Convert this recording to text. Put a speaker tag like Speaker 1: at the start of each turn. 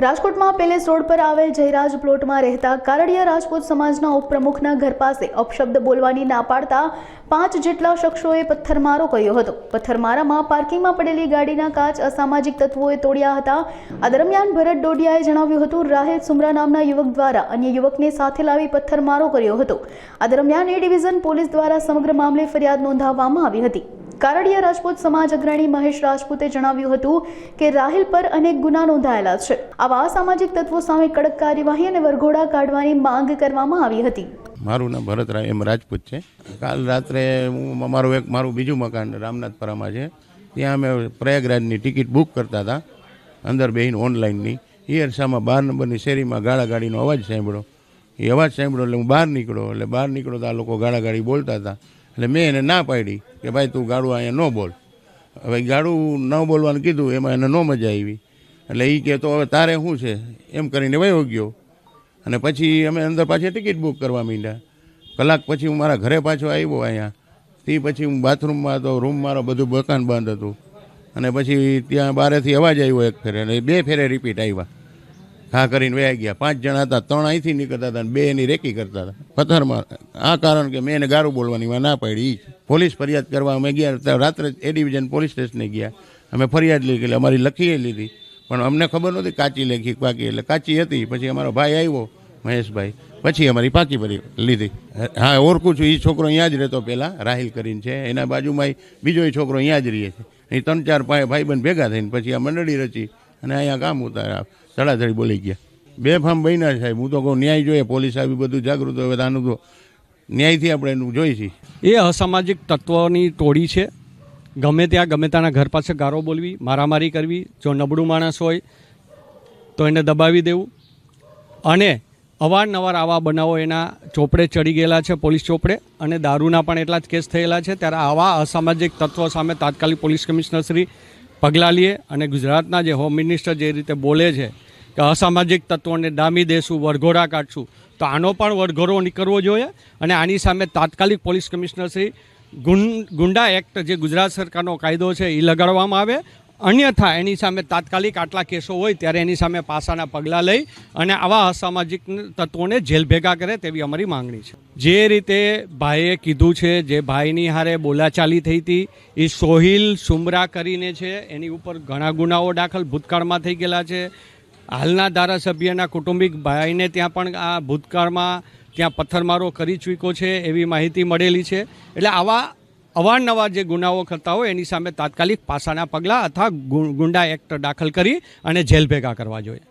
Speaker 1: રાજકોટમાં palace road પર આવેલ જયરાજ પ્લોટમાં રહેતા કારડિયા રાજપૂત સમાજના ઉપપ્રમુખના ઘર પાસે અપશબ્દ બોલવાની ના પાડતા 5 જેટલા શખ્સોએ પથ્થરમારો કર્યો હતો। પથ્થરમારામાં પાર્કિંગમાં પડેલી ગાડીના કાચ અસામાજિક તત્વોએ તોડ્યા હતા। આ દરમિયાન ભરત ડોડિયાએ જણાવ્યું હતું રાહેલ સુમરા નામના યુવક દ્વારા અન્ય યુવકને સાથે લાવી પથ્થરમારો કર્યો હતો। આ દરમિયાન એ ડિવિઝન પોલીસ દ્વારા સમગ્ર મામલે ફરિયાદ નોંધાવવામાં આવી હતી। કારડિયા રાજપૂત સમાજ અગ્રણી મહેશ રાજપૂતે જણાવ્યું હતું કે રાહિલ પર અનેક ગુના નોંધાયેલા છે। આવા અસામાજિક તત્વો સામે કડક કાર્યવાહી અને વરઘોડા કાઢવાની માંગ કરવામાં આવી હતી।
Speaker 2: મારું નામ ભરત રાજપૂત છે। કાલ રાત્રે હું મારું બીજું મકાન રામનાથપરામાં છે, ત્યાં અમે પ્રયાગરાજની ટિકિટ બુક કરતા હતા અંદર બેહીને ઓનલાઈનની। એ અરસામાં 12 નંબરની શેરીમાં ગાળાગાડીનો અવાજ સાંભળ્યો। એ અવાજ સાંભળ્યો એટલે હું બહાર નીકળ્યો તો આ લોકો ગાળાગાડી બોલતા હતા। એટલે મેં એને ના પાડી કે ભાઈ તું ગાડું અહીંયા ન બોલ। હવે ગાડું ન બોલવાનું કીધું, એમાં એને ન મજા આવી। એટલે એ કહે તો હવે તારે શું છે એમ કરીને વયો ગયો। અને પછી અમે અંદર પાછી ટિકિટ બુક કરવા માંડ્યા। કલાક પછી હું મારા ઘરે પાછો આવ્યો અહીંયા। તે પછી હું બાથરૂમમાં હતો, રૂમ મારો બધું મકાન બંધ હતું। અને પછી ત્યાં બારેથી અવાજ આવ્યો એક ફેરે, અને 2 ફેરે રિપીટ આવ્યા। ઘા કરીને વયા ગયા। 5 જણા હતા, 3 અહીંથી નીકળતા હતા અને 2 એની રેકી કરતા હતા પથ્થરમાં। આ કારણ કે મેં એને ગારું બોલવાની ના પાડી। પોલીસ ફરિયાદ કરવા અમે ગયા, રાત્રે એ ડિવિઝન પોલીસ સ્ટેશને ગયા। અમે ફરિયાદ લીધી, અમારી લખી લીધી, પણ અમને ખબર નહોતી કાચી લેખી પાકી। એટલે કાચી હતી, પછી અમારો ભાઈ આવ્યો મહેશભાઈ, પછી અમારી પાકી ભરી લીધી। હા, ઓળખું છું, એ છોકરો અહીંયા જ રહેતો પહેલાં, રાહિલ કરીને છે। એના બાજુમાં બીજો એ છોકરો અહીંયા જ રહે છે। એ 3-4 ભાઈબંધ ભેગા થઈને પછી આ મંડળી રચી અને અહીંયા કામ ઉતાર્યા। ધડાધડી બોલી ગયા। બેફામ બન્યા સાહેબ। હું તો કહું ન્યાય જોઈએ, પોલીસ આવી બધું જાગૃત હોય તો આનું તો ન્યાયથી આપણે એનું જોઈ છીએ।
Speaker 3: એ અસામાજિક તત્વોની ટોળી છે। ગમે ત્યાં ગમે ત્યાંના ઘર પાસે ગારો બોલવી, મારામારી કરવી, જો નબળું માણસ હોય તો એને દબાવી દેવું, અને અવારનવાર આવા બનાવો એના ચોપડે ચડી ગયેલા છે, પોલીસ ચોપડે, અને દારૂના પણ એટલા જ કેસ થયેલા છે। ત્યારે આવા અસામાજિક તત્વો સામે તાત્કાલિક પોલીસ કમિશનર શ્રી પગલાં લે, અને ગુજરાતના જે હોમ મિનિસ્ટર જે રીતે બોલે છે કે અસામાજિક તત્વોને ડામી દેશું, વરઘોડા કાઢશું, તો આનો પણ વરઘોડો નીકળવો જોઈએ। અને આની સામે તાત્કાલિક પોલીસ કમિશનર શ્રી ગુંડા એક્ટ જે ગુજરાત સરકારનો કાયદો છે એ લગાડવામાં આવે। અન્યથા એની સામે તાત્કાલિક આટલા કેસો હોય ત્યારે એની સામે પાસાના પગલાં લઈ અને આવા અસામાજિક તત્વોને જેલ ભેગા કરે તેવી અમારી માંગણી છે। જે રીતે ભાઈએ કીધું છે, જે ભાઈની હારે બોલાચાલી થઈ હતી, એ સોહિલ સુમરા કરીને છે, એની ઉપર ઘણા ગુનાઓ દાખલ ભૂતકાળમાં થઈ ગયેલા છે। હાલના ધારાસભ્યના કુટુંબિક ભાઈને ત્યાં પણ આ ભૂતકાળમાં ત્યાં પથ્થરમારો કરી ચૂક્યો છે એવી માહિતી મળેલી છે। એટલે આવા અવારનવાર જે ગુનાઓ કરતા હોય એની સામે તાત્કાલિક પાસાના પગલાં અથવા ગુંડા એક્ટ દાખલ કરી અને જેલ ભેગા કરવા જોઈએ।